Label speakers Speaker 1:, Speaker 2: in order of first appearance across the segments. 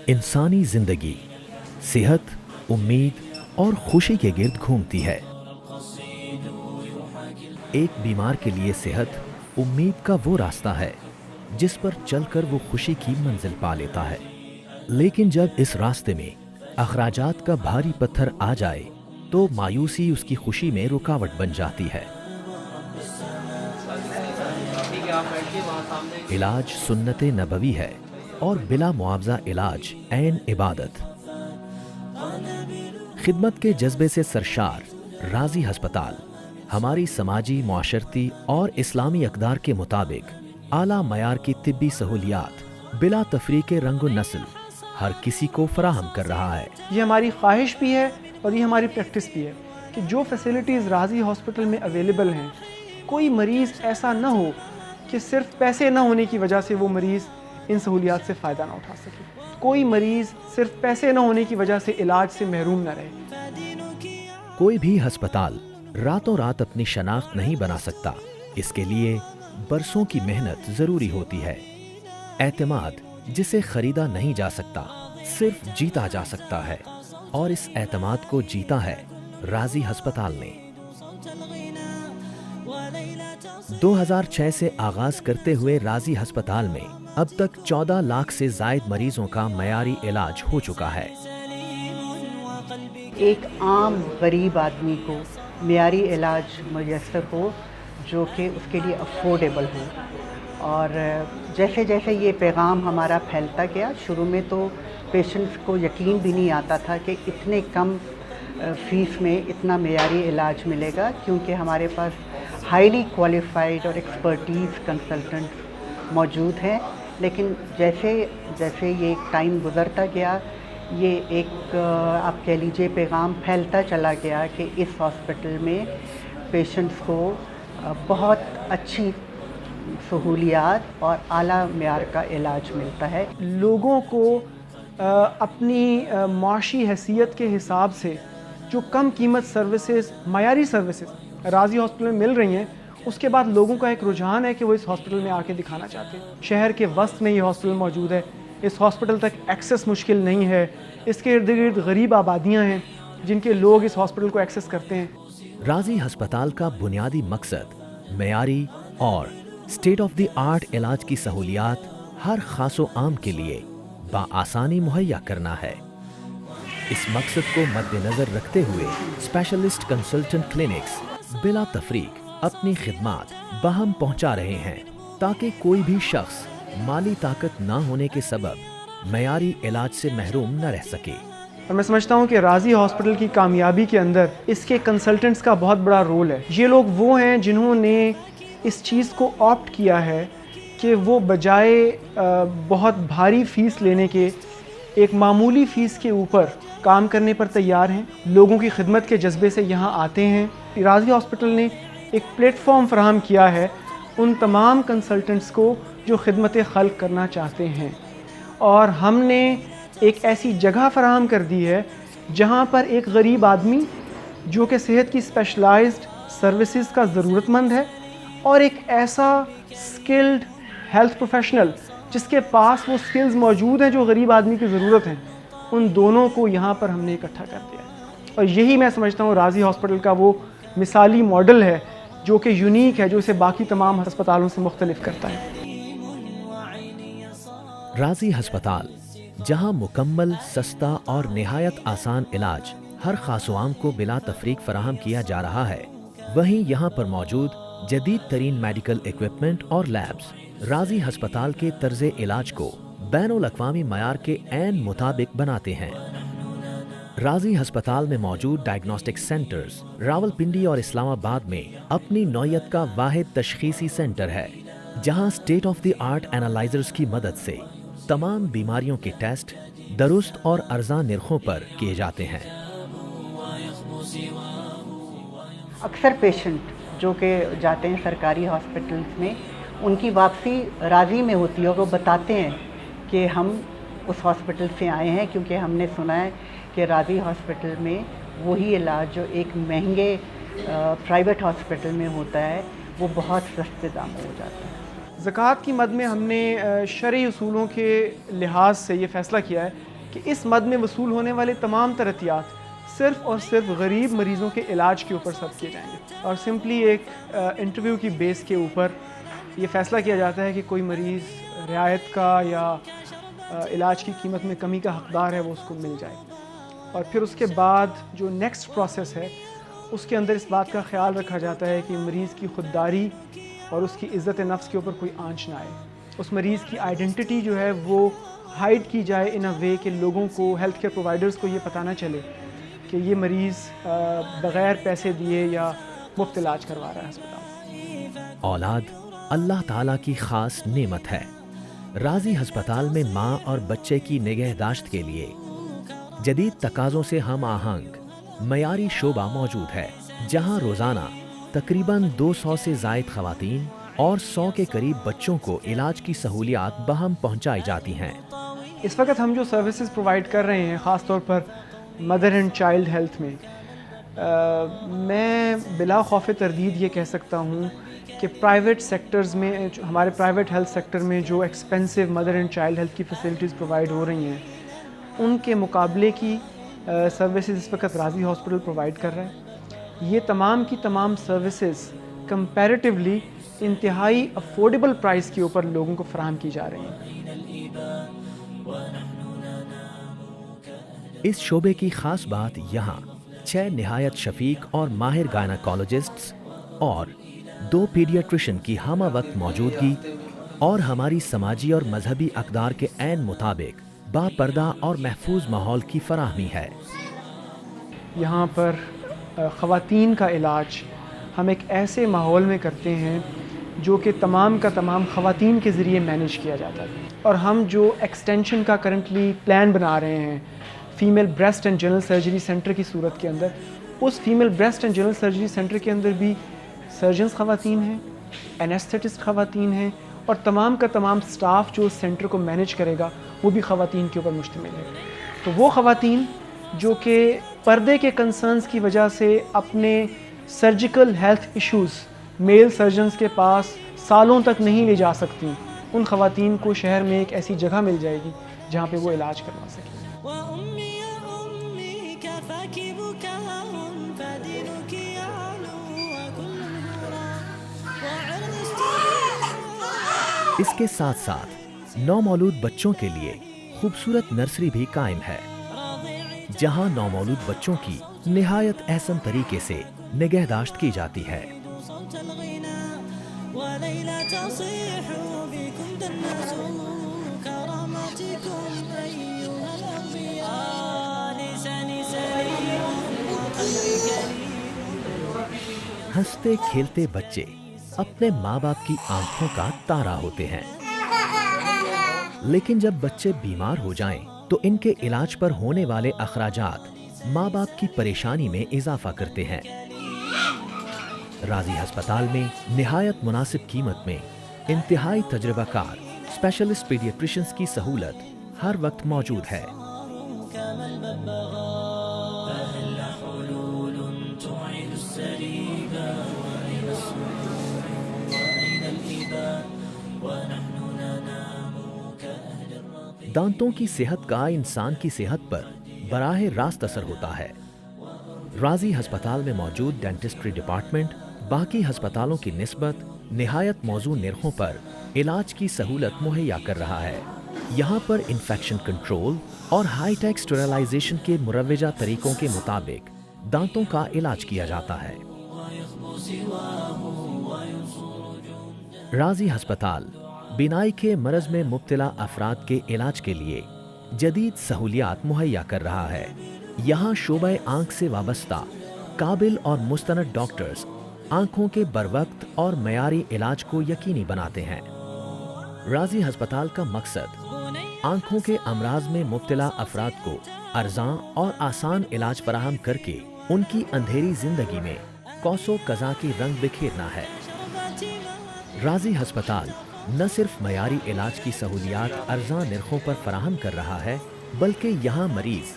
Speaker 1: انسانی زندگی صحت، امید اور خوشی کے گرد گھومتی ہے۔ ایک بیمار کے لیے صحت امید کا وہ راستہ ہے جس پر چل کر وہ خوشی کی منزل پا لیتا ہے، لیکن جب اس راستے میں اخراجات کا بھاری پتھر آ جائے تو مایوسی اس کی خوشی میں رکاوٹ بن جاتی ہے۔ علاج سنت نبوی ہے اور بلا معاوضہ علاج عین عبادت۔ خدمت کے جذبے سے سرشار راضی ہسپتال ہماری سماجی، معاشرتی اور اسلامی اقدار کے مطابق اعلیٰ معیار کی طبی سہولیات بلا تفریق رنگ و نسل ہر کسی کو فراہم کر رہا ہے۔
Speaker 2: یہ ہماری خواہش بھی ہے اور یہ ہماری پریکٹس بھی ہے کہ جو فیسلٹیز راضی ہاسپٹل میں اویلیبل ہیں، کوئی مریض ایسا نہ ہو کہ صرف پیسے نہ ہونے کی وجہ سے وہ مریض ان سہولیات سے فائدہ نہ اٹھا سکے، کوئی مریض صرف پیسے نہ ہونے کی وجہ سے علاج سے محروم نہ رہے۔
Speaker 1: کوئی بھی ہسپتال راتوں رات اپنی شناخت نہیں بنا سکتا، اس کے لیے برسوں کی محنت ضروری ہوتی ہے۔ اعتماد جسے خریدا نہیں جا سکتا، صرف جیتا جا سکتا ہے، اور اس اعتماد کو جیتا ہے راضی ہسپتال نے۔ 2006 سے آغاز کرتے ہوئے راضی ہسپتال میں اب تک 14 لاکھ سے زائد مریضوں کا معیاری علاج ہو چکا ہے۔
Speaker 3: ایک عام غریب آدمی کو معیاری علاج میسر ہو جو کہ اس کے لیے افورڈیبل ہو، اور جیسے جیسے یہ پیغام ہمارا پھیلتا گیا، شروع میں تو پیشنٹس کو یقین بھی نہیں آتا تھا کہ اتنے کم فیس میں اتنا معیاری علاج ملے گا، کیونکہ ہمارے پاس ہائیلی کوالیفائڈ اور ایکسپرٹیز کنسلٹنٹ موجود ہیں۔ لیکن جیسے جیسے یہ ٹائم گزرتا گیا، یہ ایک آپ کہہ لیجیے پیغام پھیلتا چلا گیا کہ اس ہاسپٹل میں پیشنٹس کو بہت اچھی سہولیات اور اعلیٰ معیار کا علاج ملتا ہے۔
Speaker 2: لوگوں کو اپنی معاشی حیثیت کے حساب سے جو کم قیمت سروسز، معیاری سروسز راضی ہاسپٹل میں مل رہی ہیں، اس کے بعد لوگوں کا ایک رجحان ہے کہ وہ اس ہاسپٹل میں آ کے دکھانا چاہتے ہیں۔ شہر کے وسط میں یہ ہاسپٹل موجود ہے، اس ہاسپٹل تک ایکسیس مشکل نہیں ہے، اس کے ارد گرد غریب آبادیاں ہیں جن کے لوگ اس ہاسپٹل کو ایکسیس کرتے ہیں۔
Speaker 1: راضی ہسپتال کا بنیادی مقصد معیاری اور اسٹیٹ آف دی آرٹ علاج کی سہولیات ہر خاص و عام کے لیے بآسانی مہیا کرنا ہے۔ اس مقصد کو مد نظر رکھتے ہوئے اسپیشلسٹ کنسلٹنٹ کلینکس بلا تفریق اپنی خدمات باہم پہنچا رہے ہیں تاکہ کوئی بھی شخص مالی طاقت نہ ہونے کے سبب معیاری علاج سے محروم نہ رہ سکے۔
Speaker 2: اور میں سمجھتا ہوں کہ راضی ہاسپٹل کی کامیابی کے اندر اس کے کنسلٹنٹس کا بہت بڑا رول ہے۔ یہ لوگ وہ ہیں جنہوں نے اس چیز کو آپٹ کیا ہے کہ وہ بجائے بہت بھاری فیس لینے کے ایک معمولی فیس کے اوپر کام کرنے پر تیار ہیں، لوگوں کی خدمت کے جذبے سے یہاں آتے ہیں۔ راضی ہاسپٹل نے ایک پلیٹ فارم فراہم کیا ہے ان تمام کنسلٹنٹس کو جو خدمت خلق کرنا چاہتے ہیں، اور ہم نے ایک ایسی جگہ فراہم کر دی ہے جہاں پر ایک غریب آدمی جو کہ صحت کی اسپیشلائزڈ سروسز کا ضرورت مند ہے، اور ایک ایسا اسکلڈ ہیلتھ پروفیشنل جس کے پاس وہ اسکلز موجود ہیں جو غریب آدمی کی ضرورت ہیں، ان دونوں کو یہاں پر ہم نے اکٹھا کر دیا ہے۔ اور یہی میں سمجھتا ہوں راضی ہاسپٹل کا وہ مثالی ماڈل ہے جو کہ یونیک ہے، جو اسے باقی تمام ہسپتالوں سے مختلف کرتا ہے۔
Speaker 1: راضی ہسپتال جہاں مکمل، سستا اور نہایت آسان علاج ہر خاص و عام کو بلا تفریق فراہم کیا جا رہا ہے، وہیں یہاں پر موجود جدید ترین میڈیکل ایکوپمنٹ اور لیبز راضی ہسپتال کے طرز علاج کو بین الاقوامی معیار کے عین مطابق بناتے ہیں۔ راضی ہسپتال میں موجود ڈائگنوسٹک سینٹرز راولپنڈی اور اسلام آباد میں اپنی نوعیت کا واحد تشخیصی سینٹر ہے، جہاں state of the art analysers کی مدد سے تمام بیماریوں کے ٹیسٹ درست اور ارزاں نرخوں پر کیے جاتے ہیں۔
Speaker 3: اکثر پیشنٹ جو کہ جاتے ہیں سرکاری ہاسپٹلس میں، ان کی واپسی راضی میں ہوتی ہے، اور وہ بتاتے ہیں کہ ہم اس ہاسپٹل سے آئے ہیں کیونکہ ہم نے سنا ہے کہ راضی ہاسپٹل میں وہی علاج جو ایک مہنگے پرائیویٹ ہاسپٹل میں ہوتا ہے وہ بہت سستے دام میں ہو جاتا ہے۔
Speaker 2: زکوٰۃ کی مد میں ہم نے شرعی اصولوں کے لحاظ سے یہ فیصلہ کیا ہے کہ اس مد میں وصول ہونے والے تمام ترتیبات صرف اور صرف غریب مریضوں کے علاج کے اوپر صرف کیے جائیں گے، اور سمپلی ایک انٹرویو کی بیس کے اوپر یہ فیصلہ کیا جاتا ہے کہ کوئی مریض رعایت کا یا علاج کی قیمت میں کمی کا حقدار ہے وہ اس کو مل جائے، اور پھر اس کے بعد جو نیکسٹ پروسیس ہے اس کے اندر اس بات کا خیال رکھا جاتا ہے کہ مریض کی خودداری اور اس کی عزت نفس کے اوپر کوئی آنچ نہ آئے، اس مریض کی آئیڈینٹی جو ہے وہ ہائیڈ کی جائے ان اے وے کہ لوگوں کو، ہیلتھ کیئر پرووائڈرز کو یہ پتہ نہ چلے کہ یہ مریض بغیر پیسے دیے یا مفت علاج کروا رہا ہے ہسپتال۔
Speaker 1: اولاد اللہ تعالیٰ کی خاص نعمت ہے۔ راضی ہسپتال میں ماں اور بچے کی نگہداشت کے لیے جدید تقاضوں سے ہم آہنگ معیاری شعبہ موجود ہے، جہاں روزانہ تقریباً 200 سے زائد خواتین اور 100 کے قریب بچوں کو علاج کی سہولیات بہم پہنچائی جاتی ہیں۔
Speaker 2: اس وقت ہم جو سروسز پرووائڈ کر رہے ہیں خاص طور پر مدر اینڈ چائلڈ ہیلتھ میں، میں بلا خوف تردید یہ کہہ سکتا ہوں کہ پرائیویٹ سیکٹرز میں، ہمارے پرائیویٹ ہیلتھ سیکٹر میں جو expensive mother and child health کی فیسلٹیز پرووائڈ ہو رہی ہیں ان کے مقابلے کی سروسز اس وقت راضی ہاسپٹل پرووائڈ کر رہا ہے۔ یہ تمام کی تمام سروسز کمپیریٹیولی انتہائی افورڈیبل پرائس کے اوپر لوگوں کو فراہم کی جا رہی ہیں۔
Speaker 1: اس شعبے کی خاص بات یہاں 6 نہایت شفیق اور ماہر گائناکالوجسٹس اور 2 پیڈیاٹریشن کی ہمہ وقت موجودگی اور ہماری سماجی اور مذہبی اقدار کے عین مطابق با پردہ اور محفوظ ماحول کی فراہمی ہے۔
Speaker 2: یہاں پر خواتین کا علاج ہم ایک ایسے ماحول میں کرتے ہیں جو کہ تمام کا تمام خواتین کے ذریعے مینیج کیا جاتا ہے، اور ہم جو ایکسٹینشن کا کرنٹلی پلان بنا رہے ہیں female breast and general surgery centre کی صورت کے اندر، اس female breast and general surgery centre کے اندر بھی سرجنز خواتین ہیں، اینستھیٹسٹ خواتین ہیں، اور تمام کا تمام سٹاف جو اس سینٹر کو مینیج کرے گا وہ بھی خواتین کے اوپر مشتمل ہے۔ تو وہ خواتین جو کہ پردے کے کنسرنز کی وجہ سے اپنے سرجیکل ہیلتھ ایشوز میل سرجنز کے پاس سالوں تک نہیں لے جا سکتی، ان خواتین کو شہر میں ایک ایسی جگہ مل جائے گی جہاں پہ وہ علاج کروا سکیں۔
Speaker 1: اس کے ساتھ ساتھ نومولود بچوں کے لیے خوبصورت نرسری بھی قائم ہے، جہاں نومولود بچوں کی نہایت احسن طریقے سے نگہداشت کی جاتی ہے۔ ہنستے کھیلتے بچے اپنے ماں باپ کی آنکھوں کا تارا ہوتے ہیں، لیکن جب بچے بیمار ہو جائیں تو ان کے علاج پر ہونے والے اخراجات ماں باپ کی پریشانی میں اضافہ کرتے ہیں۔ راضی ہسپتال میں نہایت مناسب قیمت میں انتہائی تجربہ کار اسپیشلسٹ پیڈیاٹریشنز کی سہولت ہر وقت موجود ہے۔ دانتوں کی صحت کا انسان کی صحت پر براہ راست اثر ہوتا ہے۔ راضی ہسپتال میں موجود ڈینٹسٹری ڈپارٹمنٹ باقی ہسپتالوں کی نسبت نہایت موزوں نرخوں پر علاج کی سہولت مہیا کر رہا ہے۔ یہاں پر انفیکشن کنٹرول اور ہائی ٹیک اسٹرلائزیشن کے مروجہ طریقوں کے مطابق دانتوں کا علاج کیا جاتا ہے۔ راضی ہسپتال بینائی کے مرض میں مبتلا افراد کے علاج کے لیے جدید سہولیات مہیا کر رہا ہے۔ یہاں شعبہ آنکھ سے وابستہ قابل اور مستند ڈاکٹرز آنکھوں کے بروقت اور معیاری علاج کو یقینی بناتے ہیں۔ راضی ہسپتال کا مقصد آنکھوں کے امراض میں مبتلا افراد کو ارزاں اور آسان علاج فراہم کر کے ان کی اندھیری زندگی میں قوس و قزح کی رنگ بکھیرنا ہے۔ راضی ہسپتال نہ صرف معیاری علاج کی سہولیات ارزاں نرخوں پر فراہم کر رہا ہے، بلکہ یہاں مریض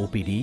Speaker 1: OPD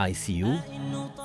Speaker 1: ICU,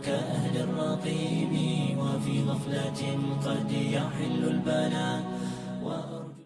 Speaker 4: كأهل الرقيب وفي غفلة قد يحل البلاء